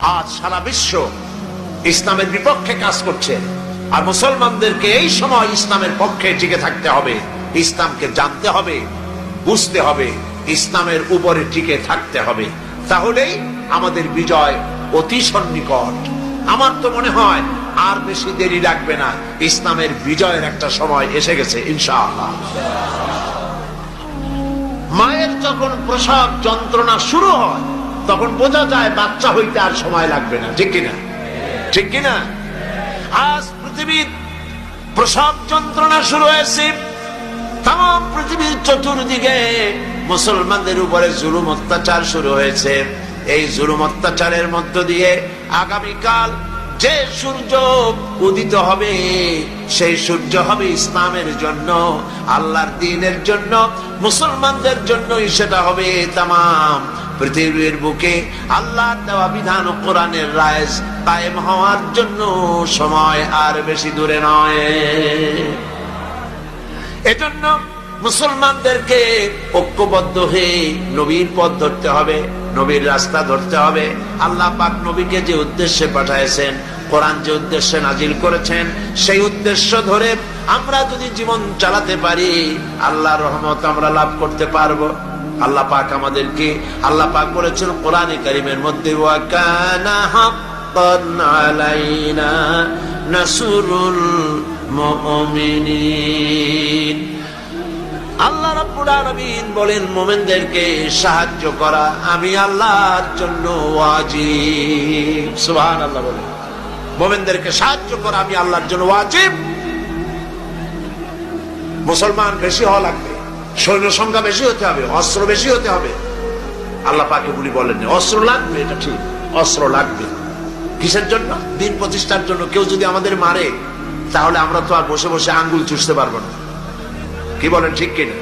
আজ সারা বিশ্ব ইসলামের বিপক্ষে কাজ করছে, আর মুসলমানদেরকে এই সময় ইসলামের পক্ষে টিকে থাকতে হবে, ইসলামকে জানতে হবে, বুঝতে হবে, ইসলামের উপরে টিকে থাকতে হবে। তাহলেই আমাদের বিজয় অতি সন্নিকট। আমার তো মনে হয় আর বেশি দেরি লাগবে না, ইসলামের বিজয়ের একটা সময় এসে গেছে ইনশাআল্লাহ। মায়ের যখন প্রসব যন্ত্রণা শুরু হয় তখন বোঝা যায় বাচ্চা হইতে আর সময় লাগবে না, ঠিক কিনা? ঠিক কিনা? আজ পৃথিবীর প্রসব যন্ত্রণা শুরু হয়েছে, তাম পৃথিবীর চতুর্দিকে মুসলমানদের উপরে জুলুম অত্যাচার শুরু হয়েছে। এই জুলুম অত্যাচারের মধ্য দিয়ে আগামীকাল যে সূর্য উদিত হবে সেই সূর্য হবে ইসলামের জন্য, আল্লাহর দ্বীনের জন্য, মুসলমানদের জন্যই সেটা হবে। তামাম পৃথিবীর বুকে আল্লাহর দেওয়া বিধান ও কোরআনের রায় কায়েম হওয়ার জন্য সময় আর বেশি দূরে নয়। এজন্য মুসলমানদেরকে ঐক্যবদ্ধ হয়ে নবীর পথ ধরতে হবে, নবীর রাস্তা ধরতে হবে। আল্লাহ পাক নবীকে যে উদ্দেশ্যে পাঠাইছেন, কোরআন যে উদ্দেশ্যে নাজিল করেছেন, সেই উদ্দেশ্য ধরে আমরা যদি জীবন চালাতে পারি আল্লাহর রহমত আমরা লাভ করতে পারবো। আল্লাহ পাক আমাদেরকে, আল্লাহ পাক বলেছেন কোরআনে কারীমের মধ্যে, ওয়া কানা হাক্কান আলাইনা নাসরুল মুমিনিন। আল্লাহ রাব্বুল আলামিন বলেন মুমিনদেরকে সাহায্য করা আমি আল্লাহর জন্য ওয়াজিব। সুবহানাল্লাহ বলেন, মুমিনদেরকে সাহায্য করা আমি আল্লাহর জন্য ওয়াজিব। মুসলমান বেশি হওয়া লাগবে, সৈন্য সংখ্যা বেশি হতে হবে, অস্ত্র বেশি হতে হবে। আল্লাহ পাকে বলি বলেন অস্ত্র লাগবে, এটা ঠিক, অস্ত্র লাগবে। কিসের জন্য? দিন প্রতিষ্ঠার জন্য। কেউ যদি আমাদের মারে তাহলে আমরা তো আর বসে বসে আঙ্গুল চুষতে পারবো না, কি বলেন ঠিক কিনা?